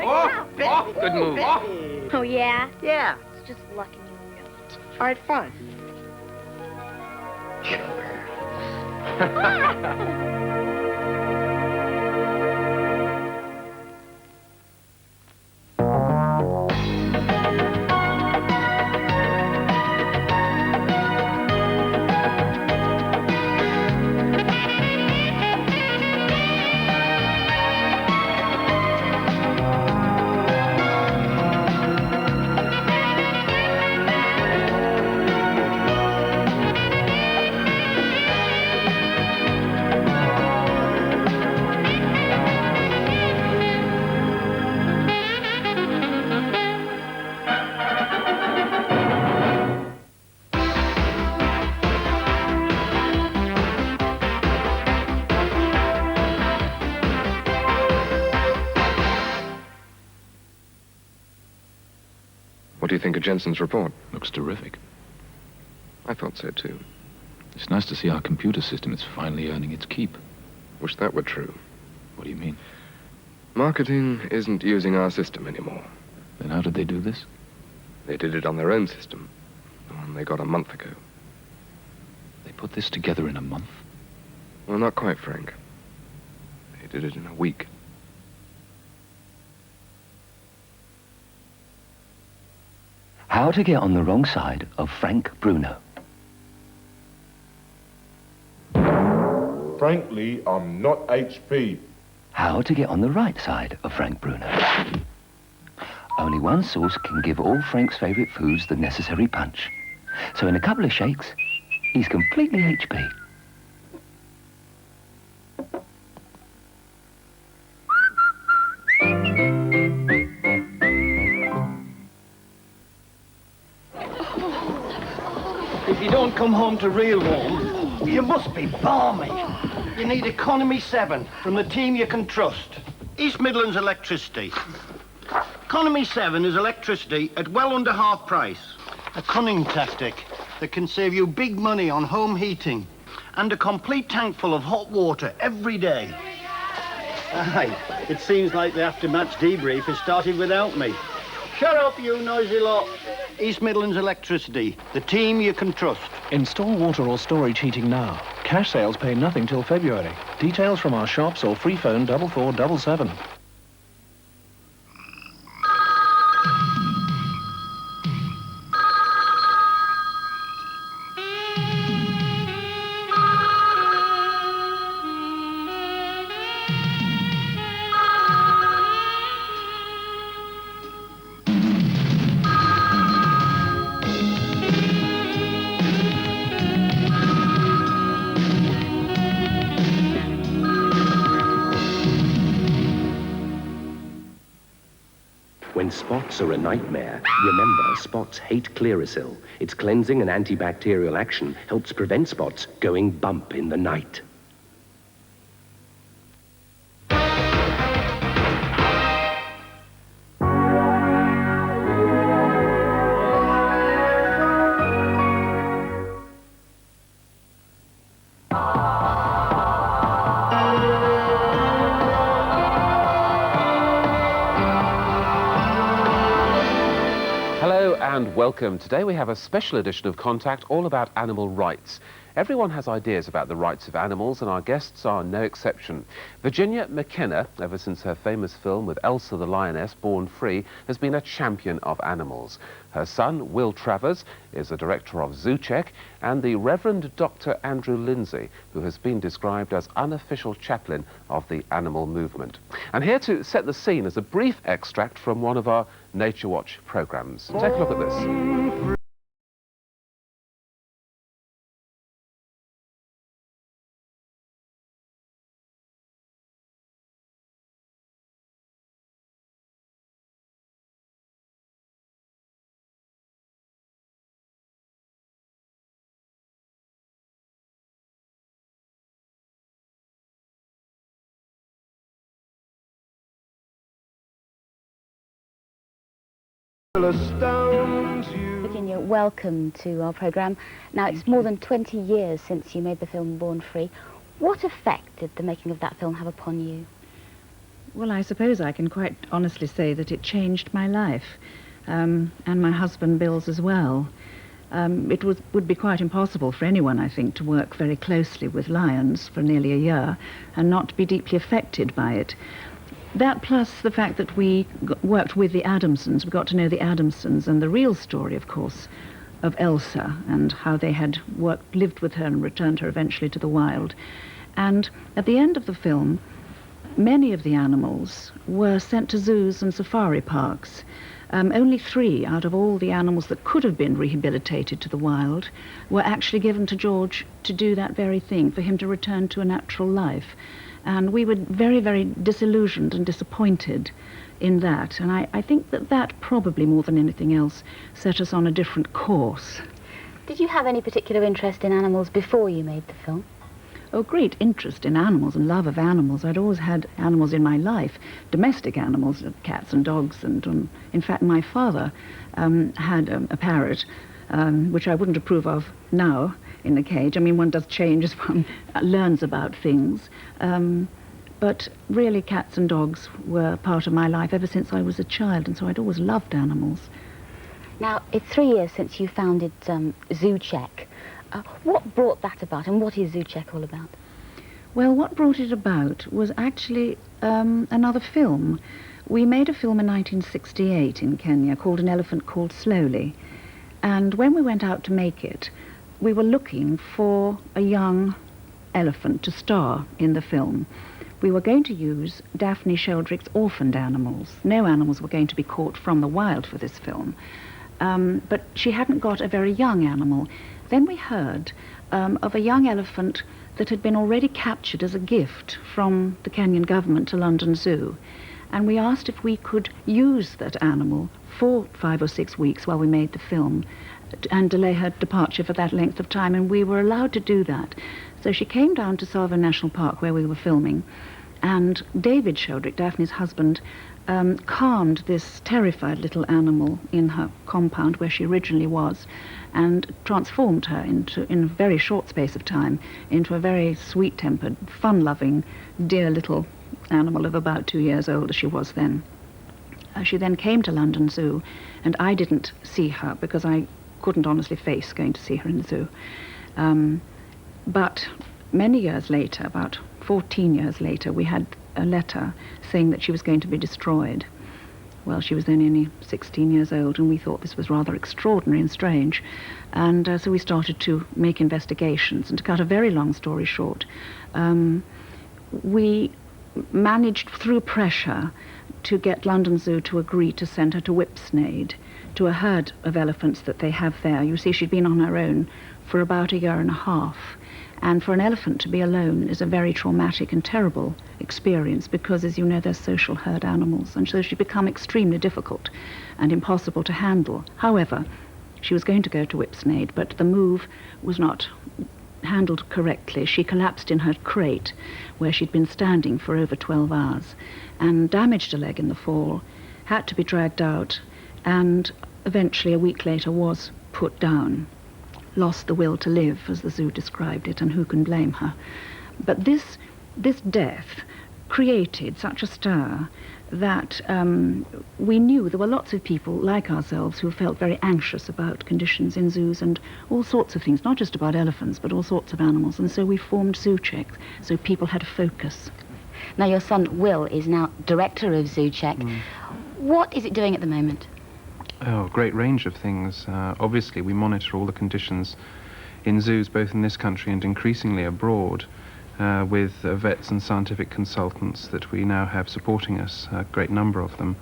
boy. Oh, good move. Oh, yeah? Yeah. It's just luck and you know it. All right, fine. Get over here. What do you think of Jensen's report? Looks terrific. I thought so too. It's nice to see our computer system is finally earning its keep. Wish that were true. What do you mean? Marketing isn't using our system anymore. Then how did they do this? They did it on their own system, the one they got a month ago. They put this together in a month? Well, not quite, Frank. They did it in a week. How to get on the wrong side of Frank Bruno. Frankly, I'm not HP. How to get on the right side of Frank Bruno. Only one sauce can give all Frank's favourite foods the necessary punch. So in a couple of shakes, he's completely HP. If you don't come home to real warm, you must be balmy. You need Economy 7 from the team you can trust. East Midlands Electricity. Economy 7 is electricity at well under half price. A cunning tactic that can save you big money on home heating and a complete tank full of hot water every day. Aye, it seems like the after-match debrief has started without me. Shut up, you noisy lot. East Midlands Electricity, the team you can trust. Install water or storage heating now. Cash sales pay nothing till February. Details from our shops or free phone 4477. When spots are a nightmare, remember, spots hate Clearasil. Its cleansing and antibacterial action helps prevent spots going bump in the night. And welcome. Today we have a special edition of Contact all about animal rights. Everyone has ideas about the rights of animals, and our guests are no exception. Virginia McKenna, ever since her famous film with Elsa the Lioness, Born Free, has been a champion of animals. Her son, Will Travers, is the director of Zoo Check, and the Reverend Dr. Andrew Lindsay, who has been described as unofficial chaplain of the animal movement. And here to set the scene is a brief extract from one of our Nature Watch programmes. Take a look at this. Virginia, welcome to our programme. Now, it's more than 20 years since you made the film Born Free. What effect did the making of that film have upon you? Well, I suppose I can quite honestly say that it changed my life, and my husband Bill's as well. It would be quite impossible for anyone, I think, to work very closely with lions for nearly a year and not be deeply affected by it. That plus the fact that we worked with the Adamsons, we got to know the Adamsons, and the real story, of course, of Elsa and how they had lived with her and returned her eventually to the wild. And at the end of the film, many of the animals were sent to zoos and safari parks. Only 3 out of all the animals that could have been rehabilitated to the wild were actually given to George to do that very thing, for him to return to a natural life. And we were very, very disillusioned and disappointed in that. And I think that probably more than anything else set us on a different course. Did you have any particular interest in animals before you made the film? Oh, great interest in animals and love of animals. I'd always had animals in my life, domestic animals, cats and dogs. And in fact, my father had a parrot, which I wouldn't approve of now in the cage. I mean, one does change as one learns about things. But really, cats and dogs were part of my life ever since I was a child, and so I'd always loved animals. Now, it's 3 years since you founded ZooCheck. What brought that about, and what is ZooCheck all about? Well, what brought it about was actually another film. We made a film in 1968 in Kenya called An Elephant Called Slowly. And when we went out to make it, we were looking for a young elephant to star in the film. We were going to use Daphne Sheldrick's orphaned animals. No animals were going to be caught from the wild for this film. But she hadn't got a very young animal. Then we heard of a young elephant that had been already captured as a gift from the Kenyan government to London Zoo. And we asked if we could use that animal for 5 or 6 weeks while we made the film and delay her departure for that length of time, and we were allowed to do that. So she came down to Tsavo National Park where we were filming, and David Sheldrick, Daphne's husband, calmed this terrified little animal in her compound where she originally was and transformed her in a very short space of time into a very sweet-tempered, fun-loving, dear little animal of about 2 years old as she was then. She then came to London Zoo, and I didn't see her because I couldn't honestly face going to see her in the zoo. But many years later, about 14 years later, we had a letter saying that she was going to be destroyed. Well, she was then only 16 years old, and we thought this was rather extraordinary and strange. And so we started to make investigations. And to cut a very long story short, we managed through pressure to get London Zoo to agree to send her to Whipsnade, to a herd of elephants that they have there. You see, she'd been on her own for about a year and a half. And for an elephant to be alone is a very traumatic and terrible experience because, as you know, they're social herd animals, and so she'd become extremely difficult and impossible to handle. However, she was going to go to Whipsnade, but the move was not handled correctly. She collapsed in her crate, where she'd been standing for over 12 hours, and damaged a leg in the fall, had to be dragged out, and eventually, a week later, was put down. Lost the will to live, as the zoo described it, and who can blame her? But this death created such a stir that we knew there were lots of people like ourselves who felt very anxious about conditions in zoos and all sorts of things, not just about elephants, but all sorts of animals. And so we formed ZooCheck, so people had a focus. Now, your son, Will, is now director of ZooCheck. What is it doing at the moment? Oh, a great range of things. Obviously, we monitor all the conditions in zoos, both in this country and increasingly abroad, with vets and scientific consultants that we now have supporting us, a great number of them.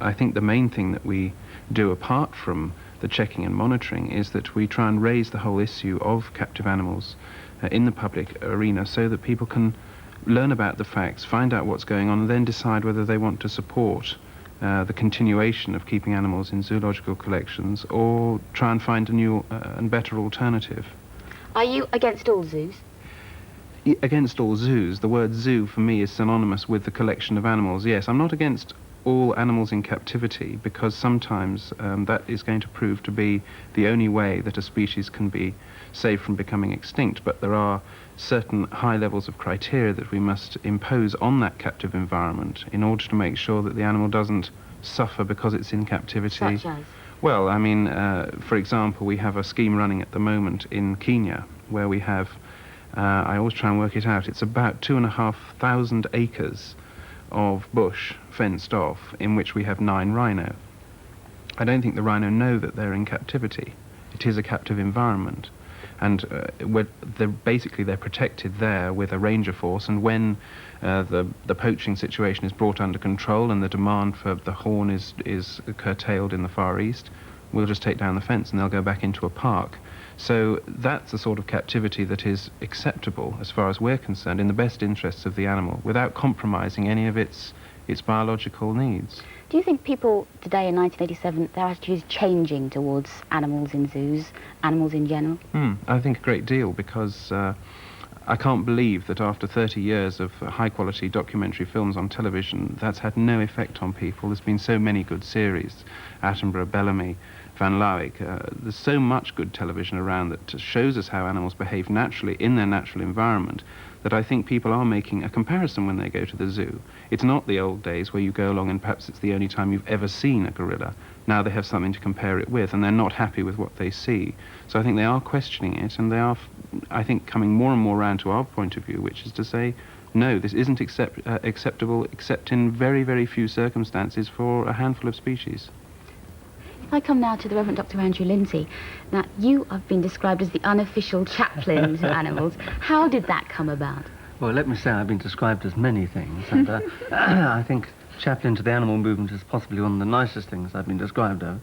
I think the main thing that we do, apart from the checking and monitoring, is that we try and raise the whole issue of captive animals in the public arena so that people can learn about the facts, find out what's going on, and then decide whether they want to support the continuation of keeping animals in zoological collections or try and find a new and better alternative. Are you against all zoos? Against all zoos. The word zoo for me is synonymous with the collection of animals. Yes, I'm not against all animals in captivity, because sometimes that is going to prove to be the only way that a species can be saved from becoming extinct. But there are certain high levels of criteria that we must impose on that captive environment in order to make sure that the animal doesn't suffer because it's in captivity. Such as? Well, I mean, for example, we have a scheme running at the moment in Kenya where we have, I always try and work it out, it's about 2,500 acres of bush fenced off in which we have 9 rhino. I don't think the rhino know that they're in captivity. It is a captive environment. And they're protected there with a ranger force, and when the poaching situation is brought under control and the demand for the horn is curtailed in the Far East, we'll just take down the fence and they'll go back into a park. So that's the sort of captivity that is acceptable, as far as we're concerned, in the best interests of the animal, without compromising any of its biological needs. Do you think people today in 1987, their attitude is changing towards animals in zoos, animals in general? I think a great deal, because I can't believe that after 30 years of high-quality documentary films on television, that's had no effect on people. There's been so many good series, Attenborough, Bellamy, Van Lawick. There's so much good television around that shows us how animals behave naturally in their natural environment, that I think people are making a comparison when they go to the zoo. It's not the old days where you go along and perhaps it's the only time you've ever seen a gorilla. Now they have something to compare it with, and they're not happy with what they see. So I think they are questioning it, and they are, I think, coming more and more round to our point of view, which is to say, no, this isn't acceptable except in very, very few circumstances for a handful of species. If I come now to the Reverend Dr. Andrew Lindsay, now you have been described as the unofficial chaplain to animals. How did that come about? Well, let me say I've been described as many things, and I think chaplain to the animal movement is possibly one of the nicest things I've been described of.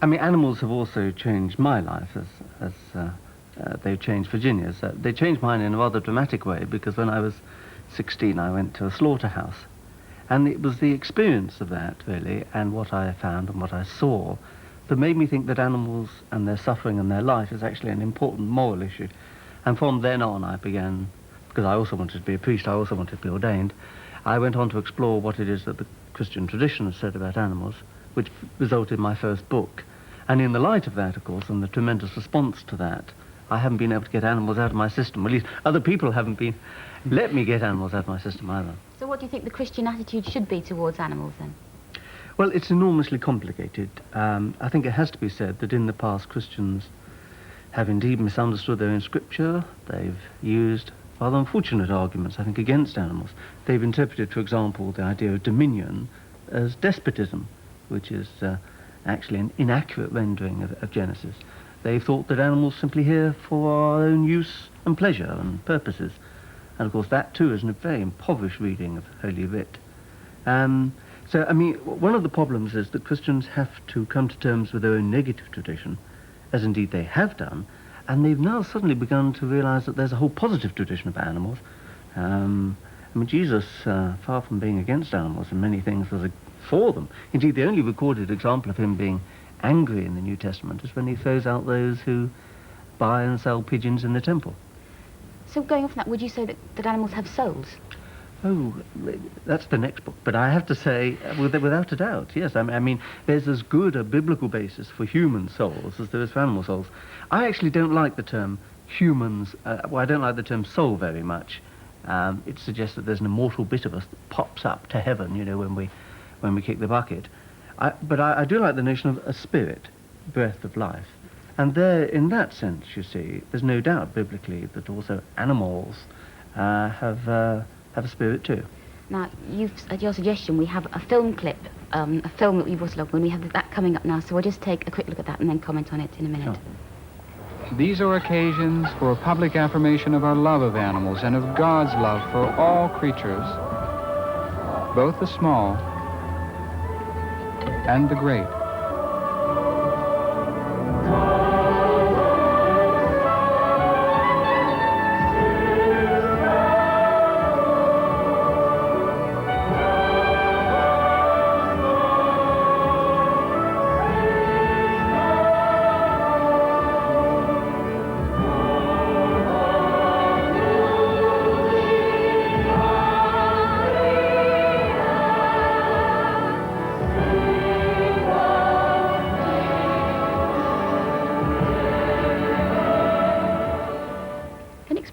I mean, animals have also changed my life as they've changed Virginia's. They changed mine in a rather dramatic way, because when I was 16 I went to a slaughterhouse. And it was the experience of that, really, and what I found and what I saw, that made me think that animals and their suffering and their life is actually an important moral issue. And from then on I began, because I also wanted to be a priest, I also wanted to be ordained, I went on to explore what it is that the Christian tradition has said about animals, which resulted in my first book. And in the light of that, of course, and the tremendous response to that, I haven't been able to get animals out of my system. At least other people haven't been let me get animals out of my system either. So what do you think the Christian attitude should be towards animals then? Well, it's enormously complicated. I think it has to be said that in the past Christians have indeed misunderstood their own scripture. They've used rather unfortunate arguments, I think, against animals. They've interpreted, for example, the idea of dominion as despotism, which is actually an inaccurate rendering of Genesis. They've thought that animals simply here for our own use and pleasure and purposes. And of course that too is a very impoverished reading of Holy Writ. So, I mean, one of the problems is that Christians have to come to terms with their own negative tradition, as indeed they have done, and they've now suddenly begun to realise that there's a whole positive tradition of animals. I mean, Jesus, far from being against animals in many things, was for them. Indeed, the only recorded example of him being angry in the New Testament is when he throws out those who buy and sell pigeons in the temple. So going off from that, would you say that animals have souls? Oh, that's the next book. But I have to say, without a doubt, yes. I mean, there's as good a biblical basis for human souls as there is for animal souls. I actually don't like the term humans, well, I don't like the term soul very much. It suggests that there's an immortal bit of us that pops up to heaven, you know, when we kick the bucket. But I do like the notion of a spirit, breath of life. And there, in that sense, you see, there's no doubt biblically that also animals have a spirit too. Now, at your suggestion, we have a film clip, a film that we've watched along, and we have that coming up now, so we'll just take a quick look at that and then comment on it in a minute. Sure. These are occasions for a public affirmation of our love of animals and of God's love for all creatures, both the small and the great.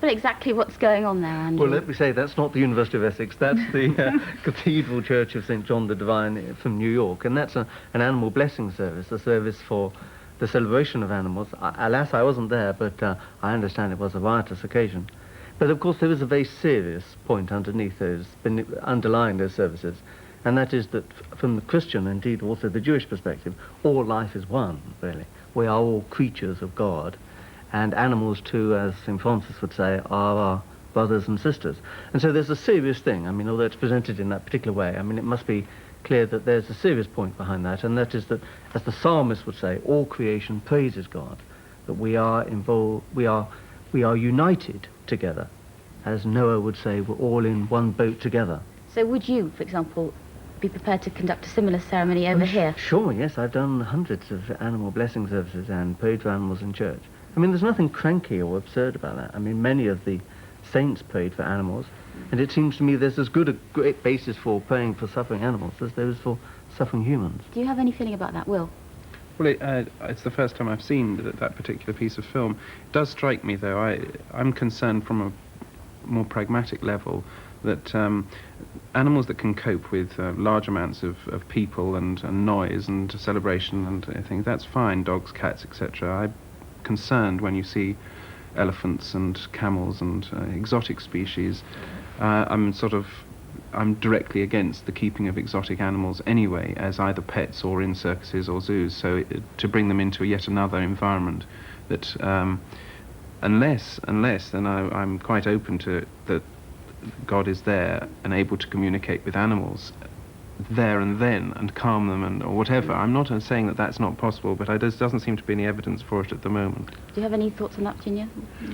explain exactly what's going on there, Andrew? Well, let me say, that's not the University of Essex, that's the Cathedral Church of St. John the Divine from New York, and that's an animal blessing service, a service for the celebration of animals. Alas, I wasn't there, but I understand it was a riotous occasion. But of course there is a very serious point underneath those, underlying those services, and that is that from the Christian, indeed also the Jewish perspective, all life is one, really. We are all creatures of God, and animals too, as St. Francis would say, are our brothers and sisters. And so there's a serious thing, I mean, although it's presented in that particular way, I mean, it must be clear that there's a serious point behind that, and that is that, as the psalmist would say, all creation praises God, that we are involved, we are united together. As Noah would say, we're all in one boat together. So would you, for example, be prepared to conduct a similar ceremony over here? Sure, yes, I've done hundreds of animal blessing services and prayed for animals in church. I mean, there's nothing cranky or absurd about that. I mean, many of the saints prayed for animals, and it seems to me there's as good a great basis for praying for suffering animals as there is for suffering humans. Do you have any feeling about that, Will? Well, it's the first time I've seen that particular piece of film. It does strike me, though, I'm concerned from a more pragmatic level that animals that can cope with large amounts of people and noise and celebration and things, that's fine, dogs, cats, etc. I'm concerned when you see elephants and camels and exotic species. I'm directly against the keeping of exotic animals anyway, as either pets or in circuses or zoos, so to bring them into yet another environment that, unless then I'm quite open to that God is there and able to communicate with animals there and then and calm them or whatever. I'm not saying that that's not possible, but there doesn't seem to be any evidence for it at the moment. Do you have any thoughts on that, Virginia?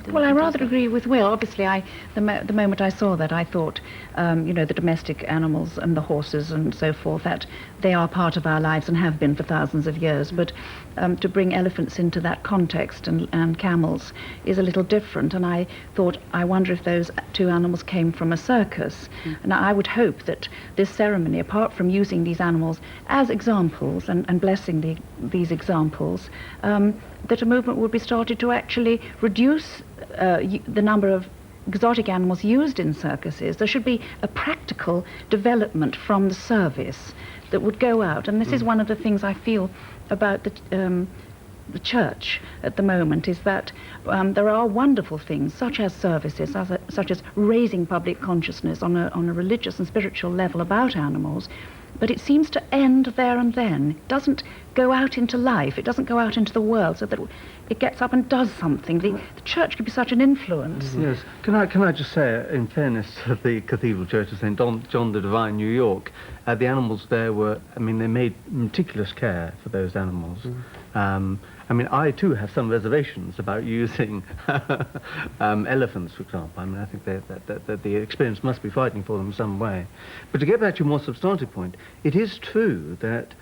Well, I rather agree with Will. Obviously, the moment I saw that, I thought, the domestic animals and the horses and so forth, that they are part of our lives and have been for thousands of years. But to bring elephants into that context and camels is a little different. And I thought, I wonder if those two animals came from a circus. And I would hope that this ceremony, apart from using these animals as examples and blessing these examples, that a movement would be started to actually reduce the number of exotic animals used in circuses. There should be a practical development from the service that would go out, and this is one of the things I feel about the church at the moment, is that there are wonderful things such as services, such as raising public consciousness on a religious and spiritual level about animals, but it seems to end there and then. It doesn't go out into life, it doesn't go out into the world so that it gets up and does something. The church could be such an influence. Yes. Can I just say, in fairness to the Cathedral Church of St. John the Divine, New York, the animals there were, I mean, they made meticulous care for those animals. I mean, I too have some reservations about using elephants, for example. I mean, I think that the experience must be frightening for them in some way. But to get back to your more substantive point, it is true that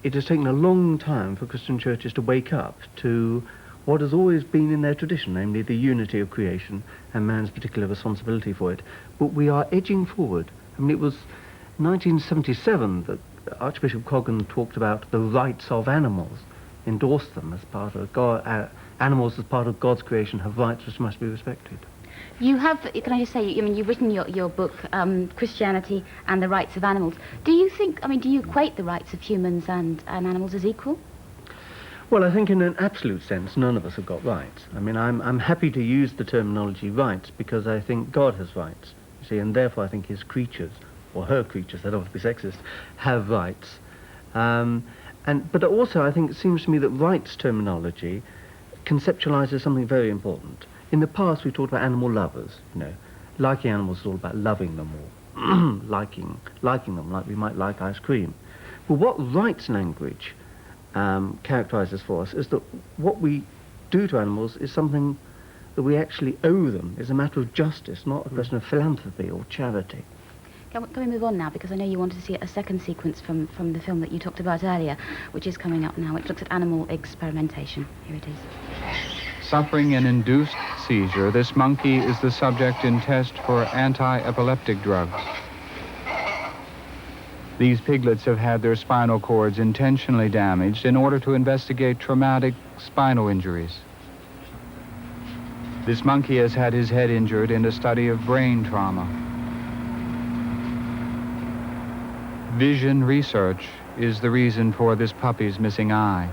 it has taken a long time for Christian churches to wake up to what has always been in their tradition, namely the unity of creation and man's particular responsibility for it. But we are edging forward. I mean, it was 1977 that Archbishop Coggan talked about the rights of animals, endorsed them as part of God. Animals as part of God's creation have rights which must be respected. You have, can I just say, I mean, you've written your book, Christianity and the Rights of Animals. Do you think, I mean, do you equate the rights of humans and animals as equal? Well, I think in an absolute sense, none of us have got rights. I mean, I'm happy to use the terminology rights because I think God has rights, you see, and therefore I think his creatures, or her creatures, I don't want to be sexist, have rights. But also I think it seems to me that rights terminology conceptualizes something very important. In the past we talked about animal lovers, you know. Liking animals is all about loving them or liking them like we might like ice cream. But what rights language characterizes for us is that what we do to animals is something that we actually owe them. It's a matter of justice, not a question of philanthropy or charity. Can we move on now, because I know you wanted to see a second sequence from the film that you talked about earlier, which is coming up now, which looks at animal experimentation. Here it is. Suffering an induced seizure, this monkey is the subject in test for anti-epileptic drugs. These piglets have had their spinal cords intentionally damaged in order to investigate traumatic spinal injuries. This monkey has had his head injured in a study of brain trauma. Vision research is the reason for this puppy's missing eye.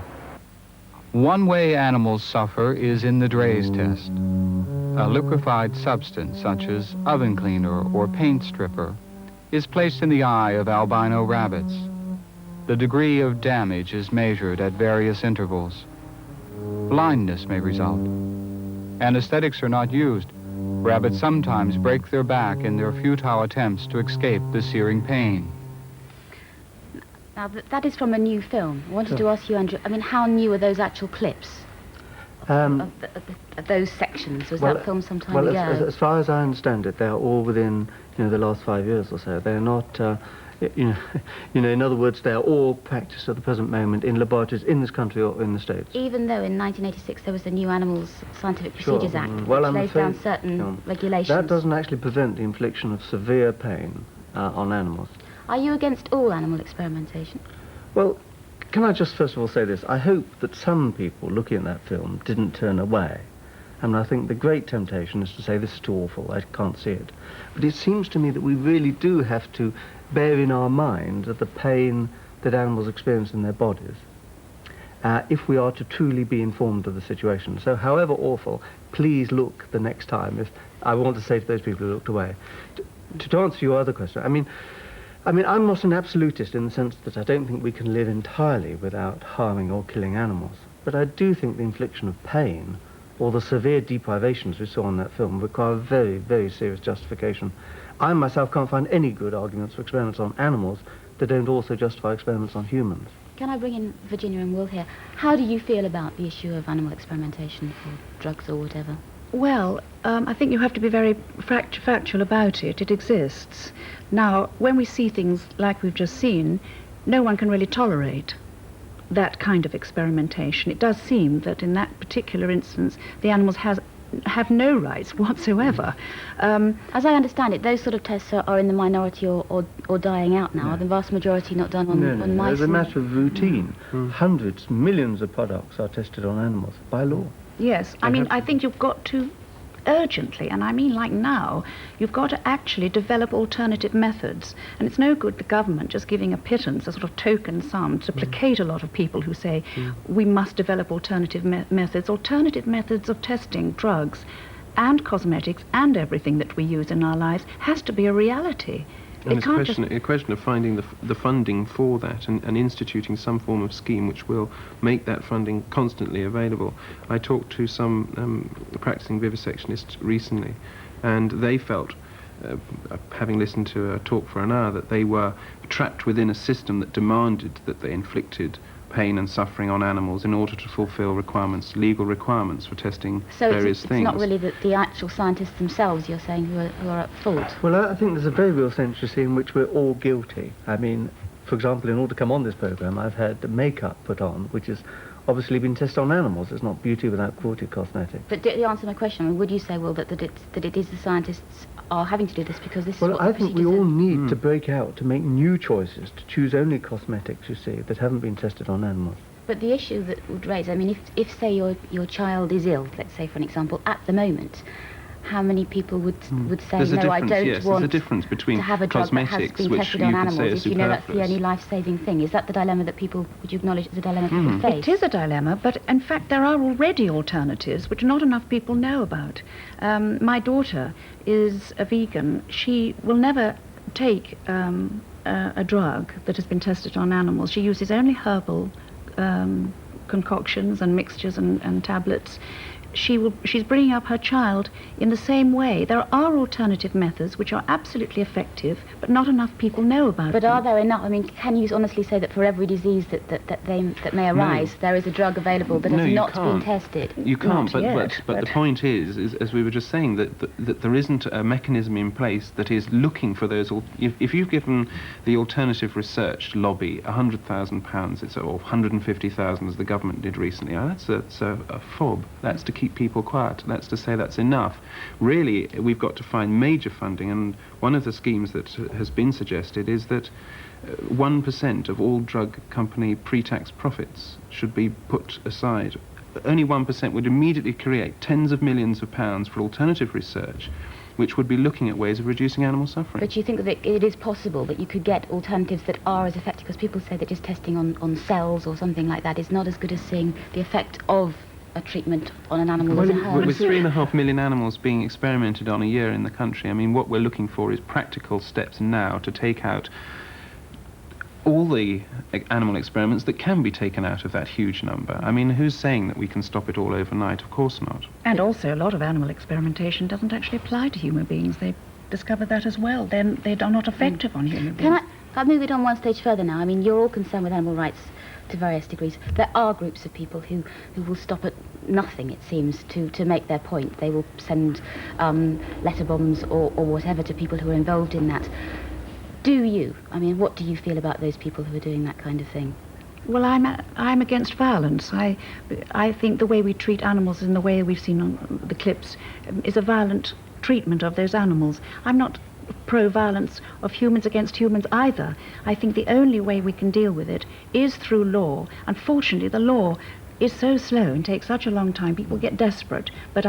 One way animals suffer is in the Drey's test. A liquefied substance, such as oven cleaner or paint stripper, is placed in the eye of albino rabbits. The degree of damage is measured at various intervals. Blindness may result. Anesthetics are not used. Rabbits sometimes break their back in their futile attempts to escape the searing pain. Now, that is from a new film. I wanted to ask you, Andrew, I mean, how new are those actual clips of those sections? Was that filmed some time ago? As far as I understand it, they're all within, the last 5 years or so. They're not, in other words, they're all practiced at the present moment in laboratories in this country or in the States. Even though in 1986 there was the New Animals Scientific Procedures Act, which lays down certain regulations. That doesn't actually prevent the infliction of severe pain on animals. Are you against all animal experimentation? Well, can I just first of all say this? I hope that some people looking at that film didn't turn away. And I think the great temptation is to say, this is too awful, I can't see it. But it seems to me that we really do have to bear in our mind the pain that animals experience in their bodies, if we are to truly be informed of the situation. So however awful, please look the next time. If I want to say to those people who looked away. To answer your other question, I mean, I'm not an absolutist in the sense that I don't think we can live entirely without harming or killing animals. But I do think the infliction of pain or the severe deprivations we saw in that film require a very, very serious justification. I myself can't find any good arguments for experiments on animals that don't also justify experiments on humans. Can I bring in Virginia and Will here? How do you feel about the issue of animal experimentation for drugs or whatever? Well, I think you have to be very factual about it. It exists. Now, when we see things like we've just seen, no one can really tolerate that kind of experimentation. It does seem that in that particular instance, the animals have no rights whatsoever. As I understand it, those sort of tests are in the minority or dying out now. Are the vast majority not done on mice? It's a matter of routine. Hundreds, millions of products are tested on animals by law. Yes, I think you've got to urgently, and I mean like now, you've got to actually develop alternative methods. And it's no good the government just giving a pittance, a sort of token sum, to placate a lot of people who say we must develop alternative methods. Alternative methods of testing drugs and cosmetics and everything that we use in our lives has to be a reality. And it's a question of finding the funding for that and instituting some form of scheme which will make that funding constantly available. I talked to some practicing vivisectionists recently, and they felt, having listened to a talk for an hour, that they were trapped within a system that demanded that they inflicted pain and suffering on animals in order to fulfill requirements, legal requirements for testing various things. So it's not really the actual scientists themselves, you're saying, who are at fault? Well, I think there's a very real sense, you see, in which we're all guilty. I mean, for example, in order to come on this programme, I've had the makeup put on, which has obviously been tested on animals. It's not beauty without cruelty cosmetics. But to answer my question, would you say, Will, that it is the scientists are having to do this because this is what I think we all need to break out, to make new choices, to choose only cosmetics, you see, that haven't been tested on animals. But the issue that would raise, I mean, if say your child is ill, let's say for an example, at the moment, how many people would say, no, I don't want a difference between to have a drug that has been tested on animals if you know that's the only life-saving thing? Is that the dilemma that people, would you acknowledge is a dilemma people face? It is a dilemma, but in fact there are already alternatives which not enough people know about. My daughter is a vegan. She will never take a drug that has been tested on animals. She uses only herbal concoctions and mixtures and tablets. She's bringing up her child in the same way. There are alternative methods which are absolutely effective, but not enough people know about But them. are there enough? I mean, can you honestly say that for every disease that may arise, there is a drug available that has not been tested? You can't, but the point is, as we were just saying, that there isn't a mechanism in place that is looking for those. If you've given the alternative research lobby £100,000, or 150,000 as the government did recently, that's a fob. That's to keep people quiet. That's to say that's enough. Really, we've got to find major funding, and one of the schemes that has been suggested is that 1% of all drug company pre-tax profits should be put aside only 1% would immediately create tens of millions of pounds for alternative research, which would be looking at ways of reducing animal suffering. But you think that it is possible that you could get alternatives that are as effective? Because people say that just testing on cells or something like that is not as good as seeing the effect of a treatment on an animal as a whole. With 3.5 million animals being experimented on a year in the country, I mean, what we're looking for is practical steps now to take out all the animal experiments that can be taken out of that huge number. I mean, who's saying that we can stop it all overnight? Of course not. And also, a lot of animal experimentation doesn't actually apply to human beings. They discovered that as well. Then they are not effective on human beings. Can I move it on one stage further now? I mean, you're all concerned with animal rights to various degrees. There are groups of people who will stop at nothing, it seems, to make their point. They will send letter bombs or whatever to people who are involved in that. Do you? I mean, what do you feel about those people who are doing that kind of thing? Well, I'm against violence. I think the way we treat animals and the way we've seen on the clips is a violent treatment of those animals. I'm not pro-violence of humans against humans either. I think the only way we can deal with it is through law. Unfortunately, the law is so slow and takes such a long time. People get desperate. But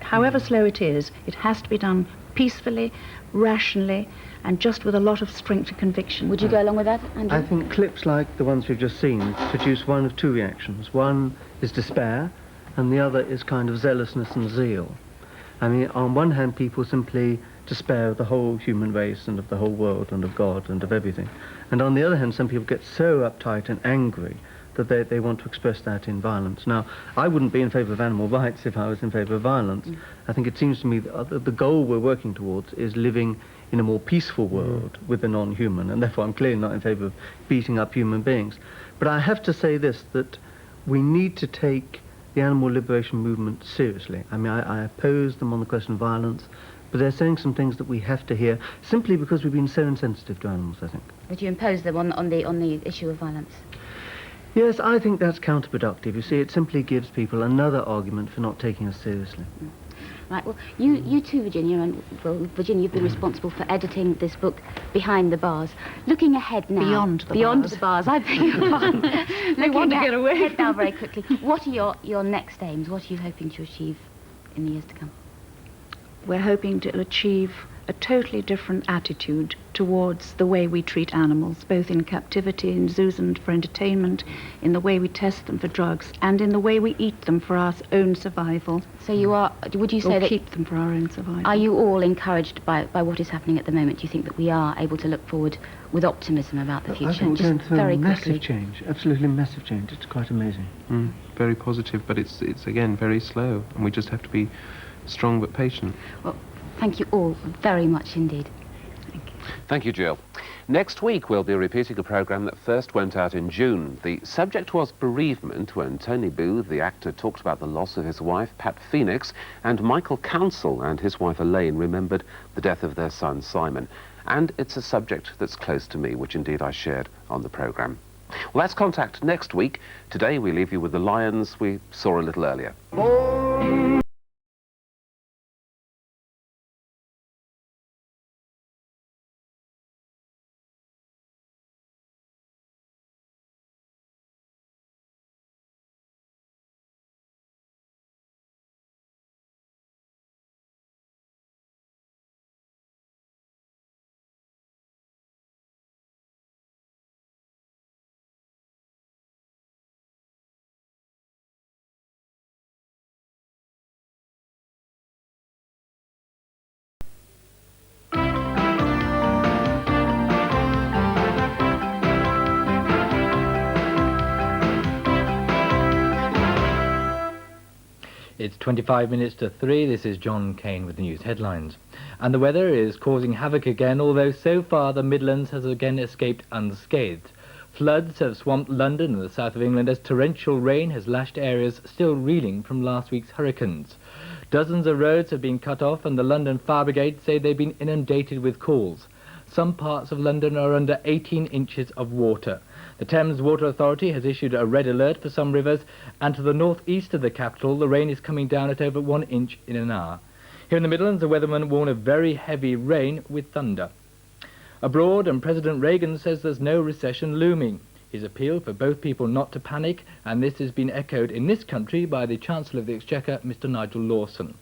however slow it is, it has to be done peacefully, rationally, and just with a lot of strength and conviction. Would you go along with that, Andrew? I think clips like the ones we've just seen produce one of two reactions. One is despair, and the other is kind of zealousness and zeal. I mean, on one hand, people simply despair of the whole human race and of the whole world and of God and of everything. And on the other hand, some people get so uptight and angry that they want to express that in violence. Now, I wouldn't be in favour of animal rights if I was in favour of violence. I think it seems to me that the goal we're working towards is living in a more peaceful world with the non-human, and therefore I'm clearly not in favour of beating up human beings. But I have to say this, that we need to take the animal liberation movement seriously. I mean, I oppose them on the question of violence, but they're saying some things that we have to hear simply because we've been so insensitive to animals, I think. Would you impose them on the issue of violence? Yes, I think that's counterproductive. You see, it simply gives people another argument for not taking us seriously. Right, well, you too, Virginia, and, well, Virginia, you've been responsible for editing this book, Behind the Bars. Looking ahead now... Beyond the bars, I beg your pardon. They want to get away. Ahead now very quickly. What are your next aims? What are you hoping to achieve in the years to come? We're hoping to achieve a totally different attitude towards the way we treat animals, both in captivity, in zoos and for entertainment, in the way we test them for drugs, and in the way we eat them for our own survival. So would you say that... keep them for our own survival. Are you all encouraged by what is happening at the moment? Do you think that we are able to look forward with optimism about the future? I think we're going through a massive change, absolutely massive change. It's quite amazing. Very positive, but it's again very slow, and we just have to be strong but patient. Well, thank you all very much indeed. Thank you, Jill. Next week, we'll be repeating a programme that first went out in June. The subject was bereavement, when Tony Booth, the actor, talked about the loss of his wife, Pat Phoenix, and Michael Council and his wife, Elaine, remembered the death of their son, Simon. And it's a subject that's close to me, which indeed I shared on the programme. Well, that's Contact next week. Today, we leave you with the lions we saw a little earlier. It's 25 minutes to 3. This is John Kane with the news headlines. And the weather is causing havoc again, although so far the Midlands has again escaped unscathed. Floods have swamped London and the south of England as torrential rain has lashed areas still reeling from last week's hurricanes. Dozens of roads have been cut off, and the London Fire Brigade say they've been inundated with calls. Some parts of London are under 18 inches of water. The Thames Water Authority has issued a red alert for some rivers, and to the northeast of the capital, the rain is coming down at over 1 inch in an hour. Here in the Midlands, the weathermen warn of very heavy rain with thunder. Abroad, and President Reagan says there's no recession looming. He's appealed for both people not to panic, and this has been echoed in this country by the Chancellor of the Exchequer, Mr. Nigel Lawson.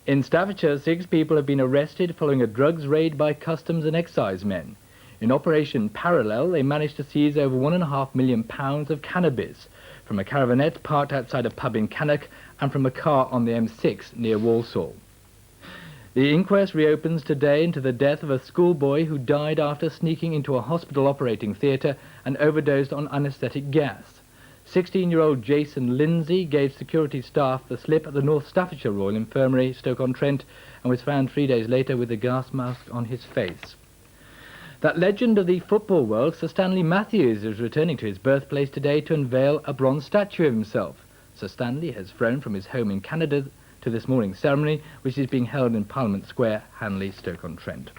In Staffordshire, 6 people have been arrested following a drugs raid by customs and excise men. In Operation Parallel, they managed to seize over £1.5 million of cannabis from a caravanette parked outside a pub in Cannock and from a car on the M6 near Walsall. The inquest reopens today into the death of a schoolboy who died after sneaking into a hospital operating theatre and overdosed on anaesthetic gas. 16-year-old Jason Lindsay gave security staff the slip at the North Staffordshire Royal Infirmary, Stoke-on-Trent, and was found 3 days later with a gas mask on his face. That legend of the football world, Sir Stanley Matthews, is returning to his birthplace today to unveil a bronze statue of himself. Sir Stanley has flown from his home in Canada to this morning's ceremony, which is being held in Parliament Square, Hanley, Stoke-on-Trent.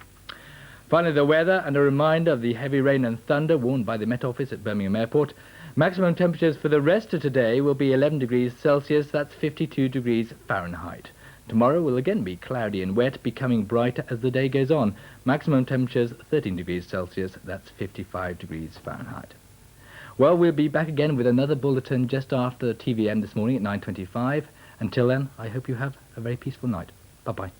Finally, the weather and a reminder of the heavy rain and thunder warned by the Met Office at Birmingham Airport. Maximum temperatures for the rest of today will be 11 degrees Celsius, that's 52 degrees Fahrenheit. Tomorrow will again be cloudy and wet, becoming brighter as the day goes on. Maximum temperatures 13 degrees Celsius, that's 55 degrees Fahrenheit. Well, we'll be back again with another bulletin just after TVM this morning at 9:25. Until then, I hope you have a very peaceful night. Bye-bye.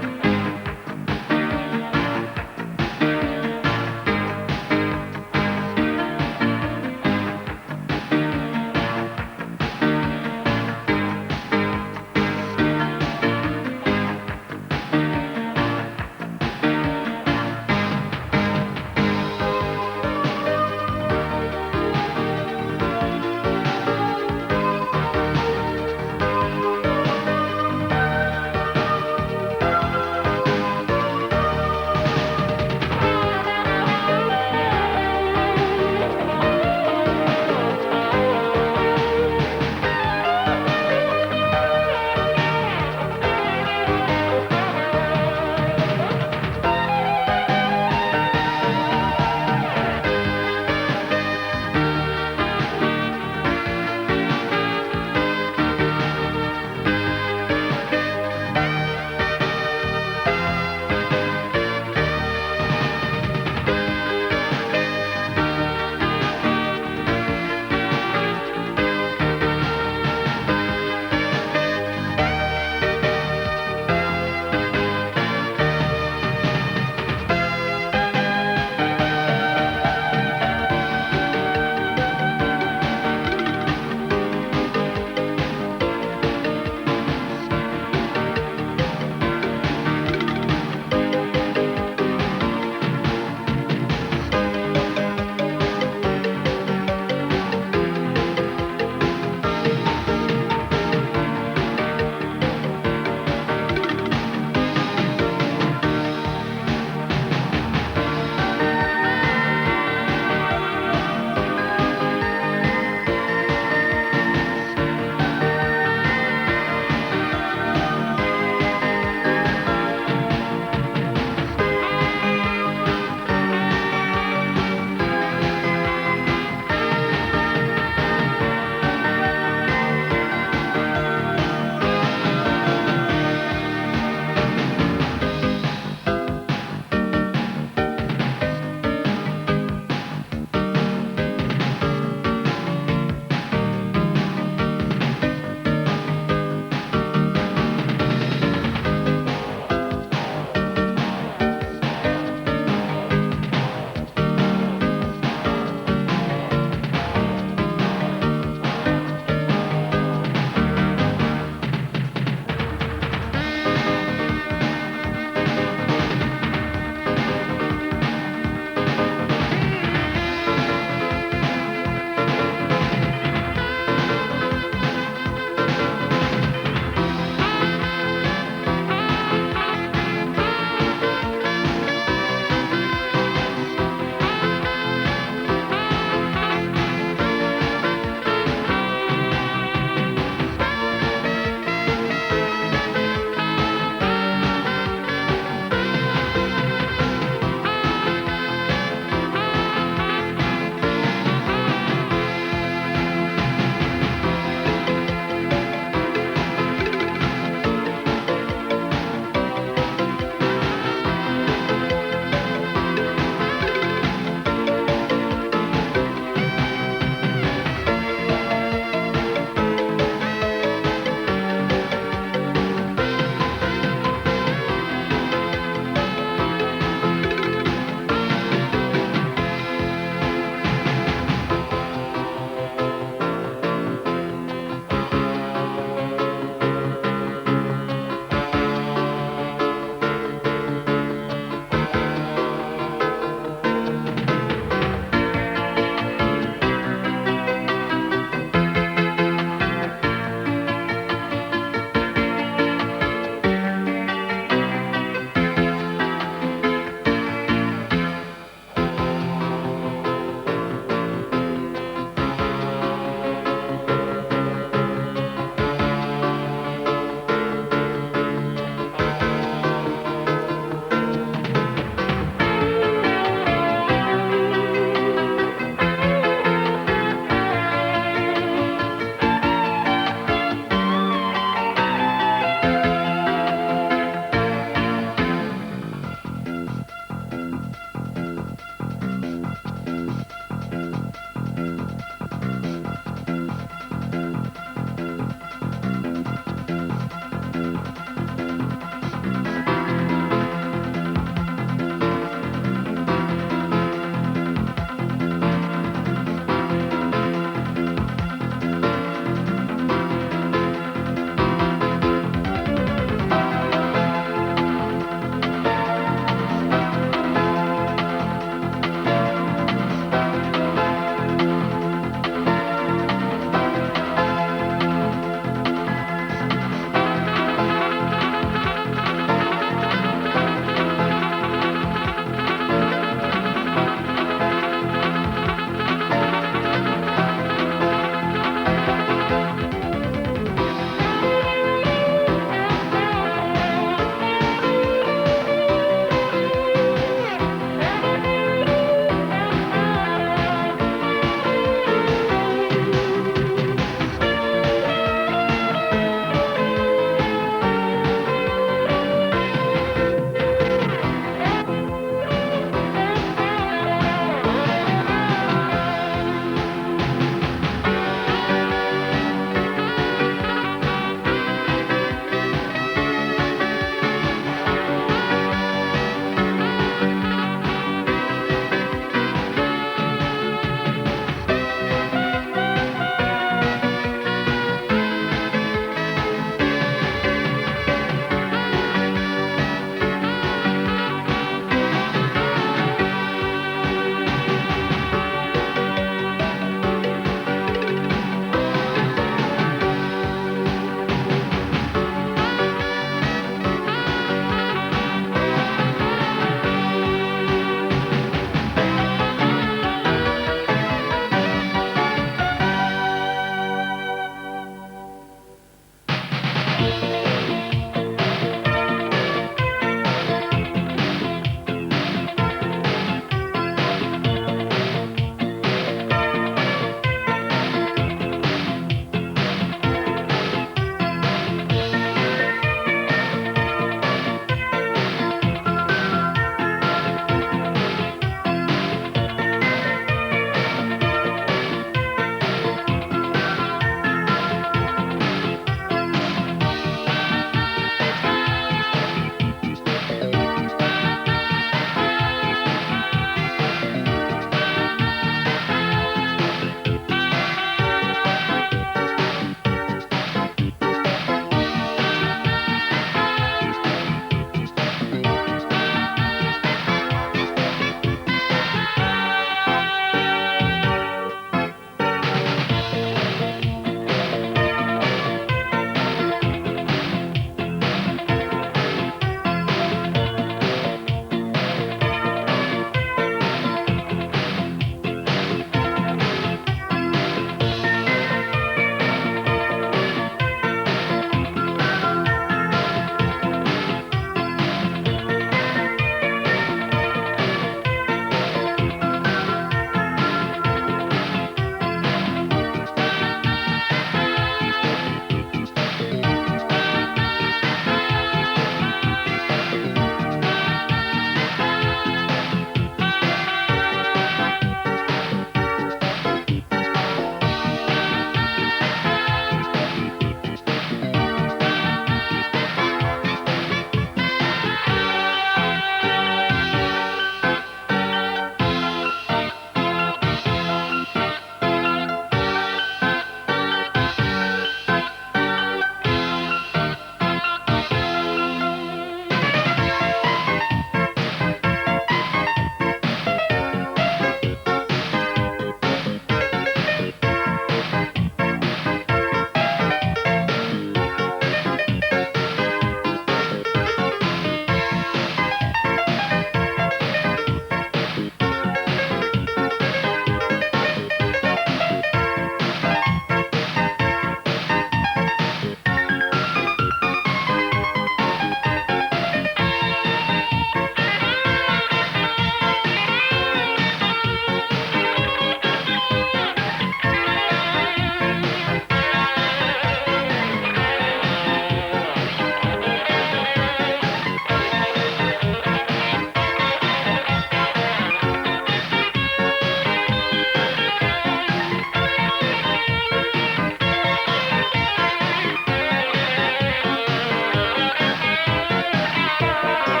Thank you.